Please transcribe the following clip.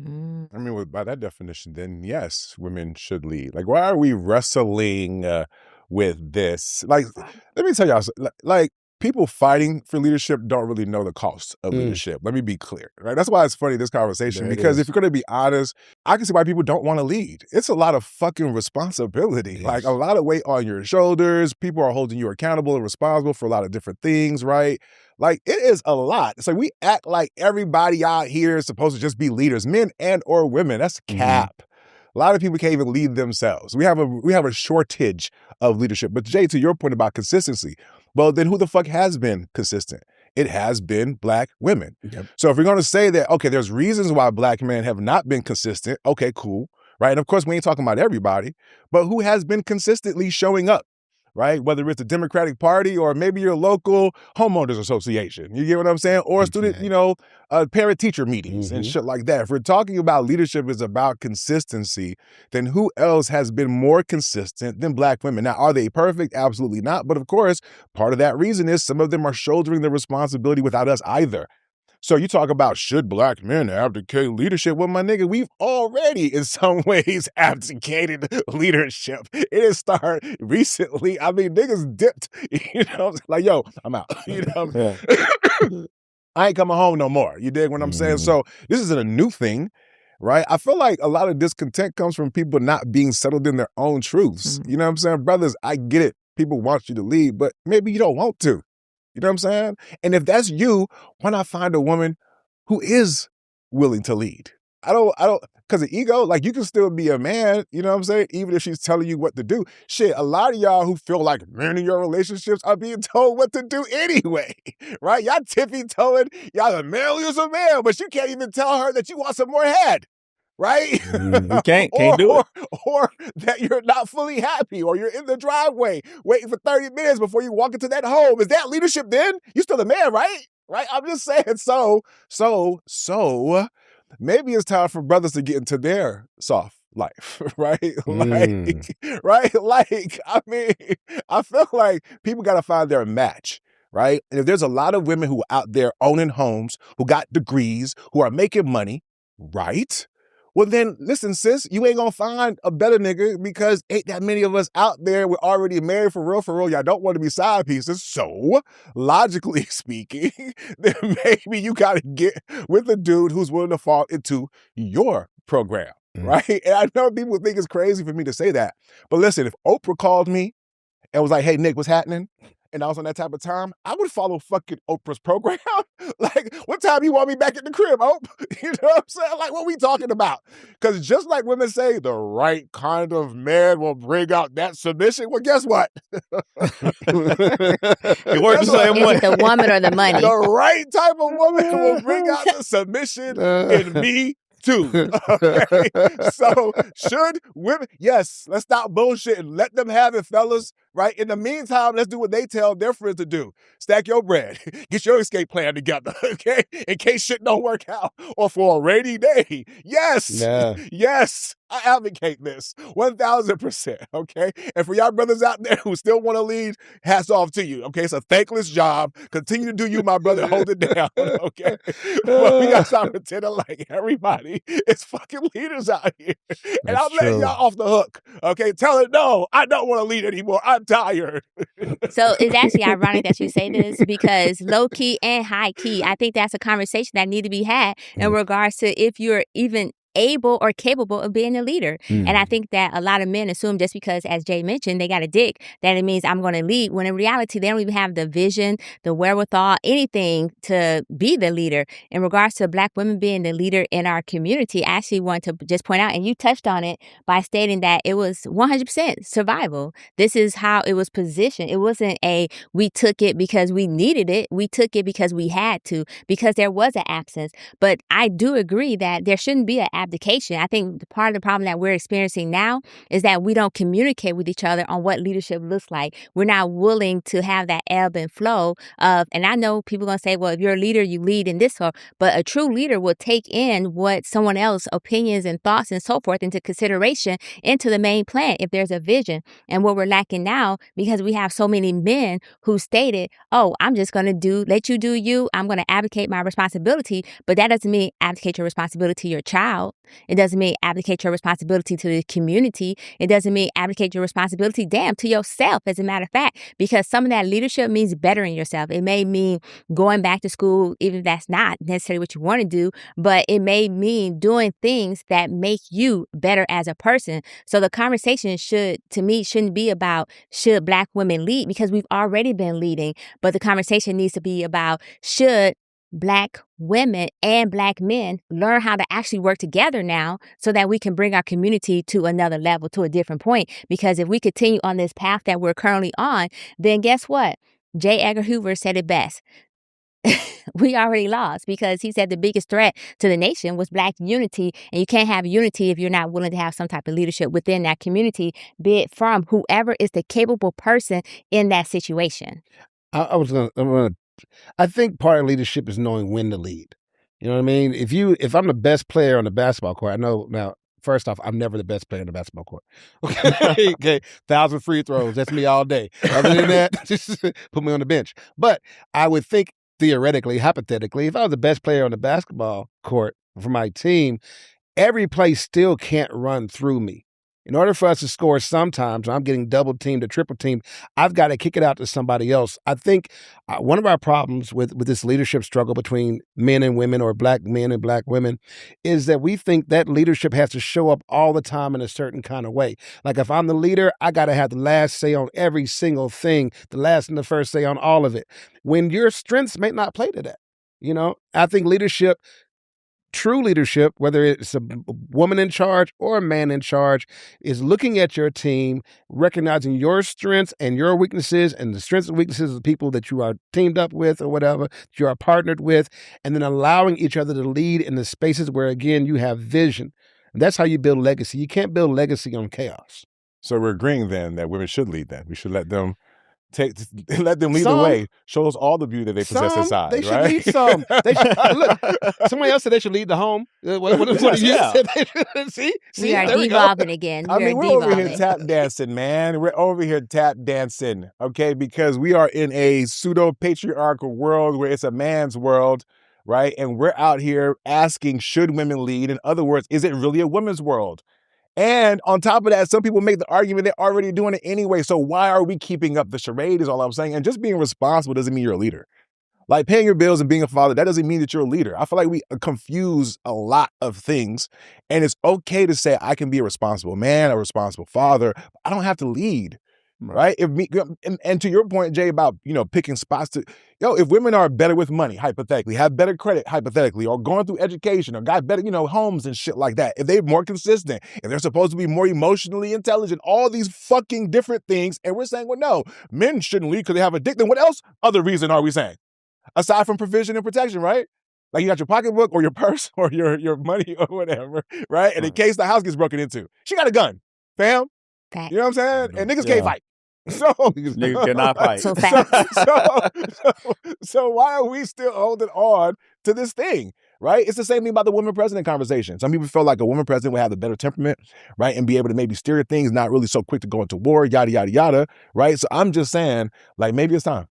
Mm. I mean, by that definition, then yes, women should lead. Like, why are we wrestling with this? Like, let me tell y'all, like, people fighting for leadership don't really know the cost of leadership. Let me be clear, right? That's why it's funny, this conversation, because if you're going to be honest, I can see why people don't want to lead. It's a lot of fucking responsibility, like a lot of weight on your shoulders. People are holding you accountable and responsible for a lot of different things, right? Like, it is a lot. It's like we act like everybody out here is supposed to just be leaders, men and or women. That's cap. A lot of people can't even lead themselves. We have a shortage of leadership. But Jay, to your point about consistency, well, then who the fuck has been consistent? It has been Black women. So if we're going to say that, okay, there's reasons why Black men have not been consistent, okay, cool, right? And of course, we ain't talking about everybody, but who has been consistently showing up? Right? Whether it's the Democratic Party or maybe your local homeowners association. You get what I'm saying? Or student, parent-teacher meetings and shit like that. If we're talking about leadership is about consistency, then who else has been more consistent than Black women? Now, are they perfect? Absolutely not. But of course, part of that reason is some of them are shouldering the responsibility without us either. So you talk about, should Black men abdicate leadership? Well, my nigga, we've already in some ways abdicated leadership. It has started recently. I mean, niggas dipped, like, yo, I'm out. I ain't coming home no more. You dig what I'm saying? So this isn't a new thing, right? I feel like a lot of discontent comes from people not being settled in their own truths. You know what I'm saying? Brothers, I get it. People want you to lead, but maybe you don't want to. You know what I'm saying? And if that's you, why not find a woman who is willing to lead? I don't, because of ego, like, you can still be a man, you know what I'm saying? Even if she's telling you what to do. Shit, a lot of y'all who feel like men in your relationships are being told what to do anyway, right? Y'all tippy-toeing, y'all a man is a man, but you can't even tell her that you want some more head. Right? You can't do it. Or that you're not fully happy, or you're in the driveway waiting for 30 minutes before you walk into that home. Is that leadership then? You're still a man, right? Right? I'm just saying, so maybe it's time for brothers to get into their soft life, right? Right? Like, I mean, I feel like people got to find their match. Right? And if there's a lot of women who are out there owning homes, who got degrees, who are making money, right? Well, then, listen, sis, you ain't gonna find a better nigga because ain't that many of us out there. We're already married for real. Y'all don't want to be side pieces. So, logically speaking, then maybe you gotta get with a dude who's willing to fall into your program, right? And I know people think it's crazy for me to say that. But listen, if Oprah called me and was like, hey, Nick, what's happening? And I was on that type of time, I would follow fucking Oprah's program. Like, what time you want me back at the crib, Oprah? You know what I'm saying? Like, what we talking about? Because just like women say, the right kind of man will bring out that submission. Well, guess what? It works the same way. Is it the woman or the money? The right type of woman will bring out the submission in me too. Okay? So should women, yes, let's stop bullshitting. Let them have it, fellas. Right? In the meantime, let's do what they tell their friends to do. Stack your bread. Get your escape plan together, okay? In case shit don't work out or for a rainy day. Yes. Yes. I advocate this 1,000%, okay? And for y'all brothers out there who still want to lead, hats off to you, okay? It's a thankless job. Continue to do you, my brother. Hold it down, okay? But we got to stop pretending like everybody is fucking leaders out here. And I'm letting y'all off the hook, okay? Tell it, no, I don't want to lead anymore. I'm tired. So it's actually ironic that you say this, because low key and high key, I think that's a conversation that need to be had in regards to if you're even able or capable of being a leader. And I think that a lot of men assume just because, as Jay mentioned, they got a dick, that it means I'm going to lead, when in reality, they don't even have the vision, the wherewithal, anything to be the leader. In regards to Black women being the leader in our community, I actually want to just point out, and you touched on it by stating that it was 100% survival. This is how it was positioned. It wasn't we took it because we needed it. We took it because we had to, because there was an absence. But I do agree that there shouldn't be an abdication. I think part of the problem that we're experiencing now is that we don't communicate with each other on what leadership looks like. We're not willing to have that ebb and flow of, and I know people are going to say, well, if you're a leader, you lead in this way, but a true leader will take in what someone else's opinions and thoughts and so forth into consideration into the main plan if there's a vision. And what we're lacking now, because we have so many men who stated, oh, I'm just going to let you do you. I'm going to abdicate my responsibility. But that doesn't mean abdicate your responsibility to your child. yourself. It doesn't mean abdicate your responsibility to the community. It doesn't mean abdicate your responsibility, to yourself, as a matter of fact, because some of that leadership means bettering yourself. It may mean going back to school, even if that's not necessarily what you want to do, but it may mean doing things that make you better as a person. So the conversation shouldn't be about should Black women lead, because we've already been leading, but the conversation needs to be about should Black women and Black men learn how to actually work together now so that we can bring our community to another level, to a different point. Because if we continue on this path that we're currently on, then guess what? J. Edgar Hoover said it best. We already lost, because he said the biggest threat to the nation was Black unity. And you can't have unity if you're not willing to have some type of leadership within that community, be it from whoever is the capable person in that situation. I think part of leadership is knowing when to lead. You know what I mean? If I'm the best player on the basketball court, I know now, first off, I'm never the best player on the basketball court. Okay. 1,000 free throws. That's me all day. Other than that, just put me on the bench. But I would think theoretically, hypothetically, if I was the best player on the basketball court for my team, every play still can't run through me. In order for us to score sometimes, when I'm getting double teamed or triple teamed, I've got to kick it out to somebody else. I think one of our problems with this leadership struggle between men and women, or Black men and Black women, is that we think that leadership has to show up all the time in a certain kind of way. Like if I'm the leader, I got to have the last say on every single thing, the last and the first say on all of it, when your strengths may not play to that. You know, I think true leadership, whether it's a woman in charge or a man in charge, is looking at your team, recognizing your strengths and your weaknesses and the strengths and weaknesses of the people that you are teamed up with or whatever, that you are partnered with, and then allowing each other to lead in the spaces where, again, you have vision. And that's how you build legacy. You can't build legacy on chaos. So we're agreeing then that women should lead then. We should let them lead the way. Show us all the beauty that they possess inside. They should right? lead some. Look, somebody else said they should lead the home. What you said they should see? We are devolving again. We're over here tap dancing, man. We're over here tap dancing, okay? Because we are in a pseudo-patriarchal world where it's a man's world, right? And we're out here asking, should women lead? In other words, is it really a women's world? And on top of that, some people make the argument they're already doing it anyway. So why are we keeping up the charade is all I'm saying. And just being responsible doesn't mean you're a leader. Like paying your bills and being a father, that doesn't mean that you're a leader. I feel like we confuse a lot of things. And it's okay to say I can be a responsible man, a responsible father. But I don't have to lead. Right? And to your point, Jay, about, picking spots if women are better with money, hypothetically, have better credit, hypothetically, or going through education, or got better, homes and shit like that, if they're more consistent, if they're supposed to be more emotionally intelligent, all these fucking different things, and we're saying, well, no, men shouldn't lead because they have a dick, then what else other reason are we saying? Aside from provision and protection, right? Like you got your pocketbook or your purse or your money or whatever, right? And in case the house gets broken into, she got a gun, fam. Fact. You know what I'm saying? And niggas can't fight. So niggas cannot fight. So why are we still holding on to this thing, right? It's the same thing about the woman president conversation. Some people feel like a woman president would have a better temperament, right? And be able to maybe steer things, not really so quick to go into war, yada, yada, yada, right? So I'm just saying, like, maybe it's time.